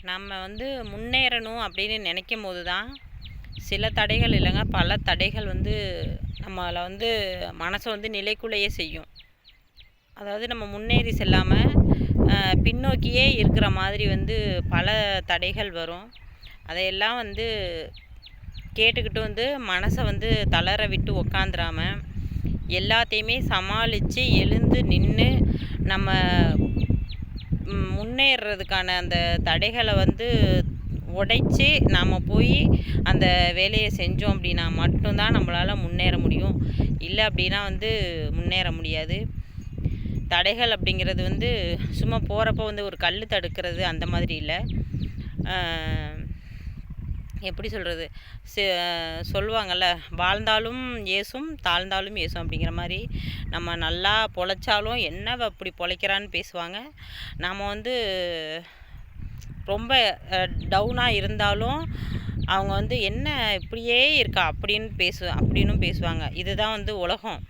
நம்ம வந்து முன்னேறணும் அப்படின்னு நினைக்கும் போது தான் சில தடைகள் இல்லைங்க, பல தடைகள் வந்து நம்மளை வந்து மனசை வந்து நிலைக்குள்ளேயே செய்யும். அதாவது நம்ம முன்னேறி செல்லாமல் பின்னோக்கியே இருக்கிற மாதிரி வந்து பல தடைகள் வரும். அதையெல்லாம் வந்து கேட்டுக்கிட்டு வந்து மனசை வந்து தளர விட்டு உக்காந்துராம எல்லாத்தையுமே சமாளித்து எழுந்து நின்று நம்ம முன்னேறதுக்கான அந்த தடைகளை வந்து உடைச்சி நாம் போய் அந்த வேலையை செஞ்சோம் அப்படின்னா மட்டும்தான் நம்மளால் முன்னேற முடியும். இல்லை அப்படின்னா வந்து முன்னேற முடியாது. தடைகள் அப்படிங்கிறது வந்து சும்மா போகிறப்போ வந்து ஒரு கல் தடுக்கிறது அந்த மாதிரி இல்லை. எப்படி சொல்கிறது, சொல்லுவாங்கள்ல, வாழ்ந்தாலும் ஏசும் தாழ்ந்தாலும் ஏசும் அப்படிங்கிற மாதிரி நம்ம நல்லா பொழைச்சாலும் என்ன அப்படி பொழைக்கிறான்னு பேசுவாங்க. நாம் வந்து ரொம்ப டவுனாக இருந்தாலும் அவங்க வந்து என்ன இப்படியே இருக்கா அப்படின்னு பேசுவாங்க. இதுதான் வந்து உலகம்.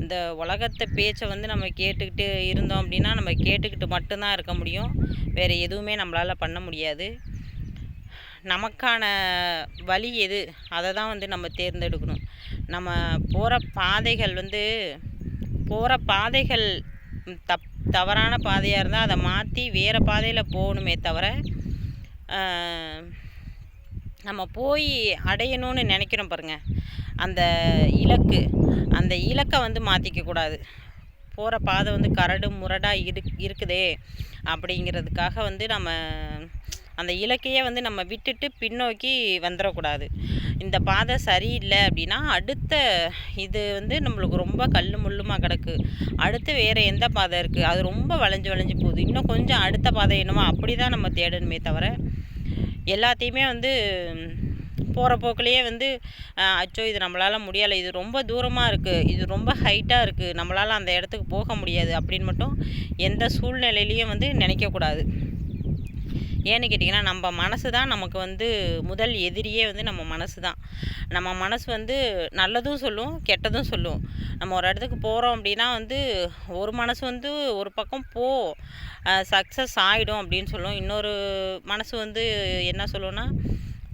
இந்த உலகத்தை பேச்சை வந்து நம்ம கேட்டுக்கிட்டு இருந்தோம் அப்படின்னா நம்ம கேட்டுக்கிட்டு மட்டும்தான் இருக்க முடியும். வேறு எதுவுமே நம்மளால் பண்ண முடியாது. நமக்கான வழி எது அதை தான் வந்து நம்ம தேர்ந்தெடுக்கணும். நம்ம போகிற பாதைகள் தவறான பாதையாக இருந்தால் அதை மாற்றி வேறு பாதையில் போகணுமே தவிர, நம்ம போய் அடையணும்னு நினைக்கிறோம் பாருங்கள், அந்த இலக்கை வந்து மாற்றிக்கக்கூடாது. போகிற பாதை வந்து கரடு முரடாக இருக்குதே அப்படிங்கிறதுக்காக வந்து நம்ம அந்த இலக்கையே வந்து நம்ம விட்டுட்டு பின்னோக்கி வந்துடக்கூடாது. இந்த பாதை சரியில்லை அப்படின்னா அடுத்த இது வந்து நம்மளுக்கு ரொம்ப கல் முள்ளுமாக கிடக்கு, அடுத்து வேறு எந்த பாதை இருக்குது, அது ரொம்ப வளைஞ்சு போகுது, இன்னும் கொஞ்சம் அடுத்த பாதை என்னமோ அப்படி தான் நம்ம தேடணுமே தவிர, எல்லாத்தையுமே வந்து போகிற போக்கிலேயே வந்து அச்சோ இது நம்மளால் முடியலை, இது ரொம்ப தூரமாக இருக்குது, இது ரொம்ப ஹைட்டாக இருக்குது, நம்மளால் அந்த இடத்துக்கு போக முடியாது அப்படின்னு மட்டும் எந்த சூழ்நிலையிலையும் வந்து நினைக்கக்கூடாது. ஏன்னு கேட்டிங்கன்னா, நம்ம மனசு தான் நமக்கு வந்து முதல் எதிரியே வந்து நம்ம மனசு தான். நம்ம மனசு வந்து நல்லதும் சொல்லும், கெட்டதும் சொல்லும். நம்ம ஒரு இடத்துக்கு போகிறோம் அப்படின்னா வந்து ஒரு மனசு வந்து ஒரு பக்கம் சக்ஸஸ் ஆகிடும் அப்படின்னு சொல்லும். இன்னொரு மனசு வந்து என்ன சொல்லுவோன்னா,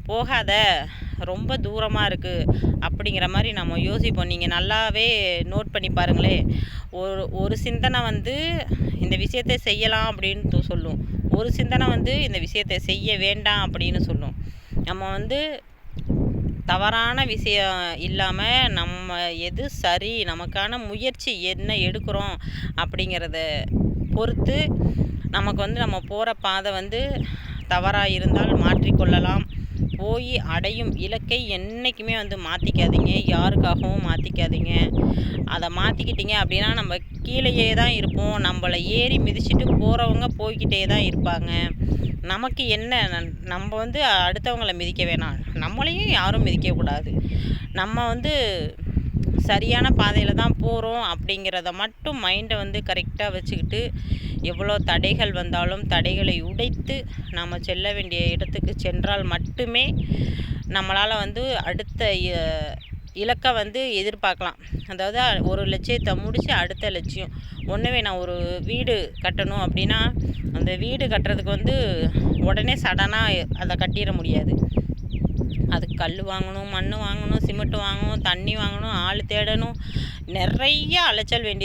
போகாத, ரொம்ப தூரமாக இருக்குது அப்படிங்கிற மாதிரி நம்ம யோசிப்போம். நீங்கள் நல்லாவே நோட் பண்ணி பாருங்களேன். ஒரு சிந்தனை வந்து இந்த விஷயத்தை செய்யலாம் அப்படின்னு சொல்லும், ஒரு சிந்தனை வந்து இந்த விஷயத்தை செய்ய வேண்டாம் அப்படின்னு சொல்லும். நம்ம வந்து தவறான விஷயம் இல்லாமல் நம்ம எது சரி, நமக்கான முயற்சி என்ன எடுக்கிறோம் அப்படிங்கிறத பொறுத்து நமக்கு வந்து நம்ம போகிற பாதை வந்து தவறாக இருந்தால் மாற்றிக்கொள்ளலாம். போய் அடையும் இலக்கை என்றைக்குமே வந்து மாற்றிக்காதீங்க, யாருக்காகவும் மாற்றிக்காதீங்க. அதை மாற்றிக்கிட்டீங்க அப்படின்னா நம்ம கீழேயே தான் இருப்போம். நம்மளை ஏறி மிதிச்சுட்டு போகிறவங்க போய்கிட்டே தான் இருப்பாங்க. நமக்கு என்ன, நம்ம வந்து அடுத்தவங்களை மிதிக்க வேணாம், நம்மளையும் யாரும் மிதிக்கக்கூடாது. நம்ம வந்து சரியான பாதையில் தான் போகிறோம் அப்படிங்கிறத மட்டும் மைண்டை வந்து கரெக்டாக வச்சுக்கிட்டு, எவ்வளோ தடைகள் வந்தாலும் தடைகளை உடைத்து நாம் செல்ல வேண்டிய இடத்துக்கு சென்றால் மட்டுமே நம்மளால் வந்து அடுத்த இலக்கை வந்து எதிர்பார்க்கலாம். அதாவது ஒரு லட்சியத்தை முடித்து அடுத்த லட்சியம் ஒன்றுமே. நான் ஒரு வீடு கட்டணும் அப்படின்னா அந்த வீடு கட்டுறதுக்கு வந்து உடனே சடனாக அதை கட்டிட முடியாது. அதுக்கு கல் வாங்கணும், மண் வாங்கணும், சிமெண்ட் வாங்கணும், தண்ணி வாங்கணும், ஆள் தேடணும், நிறைய அலைச்சல் வேண்டி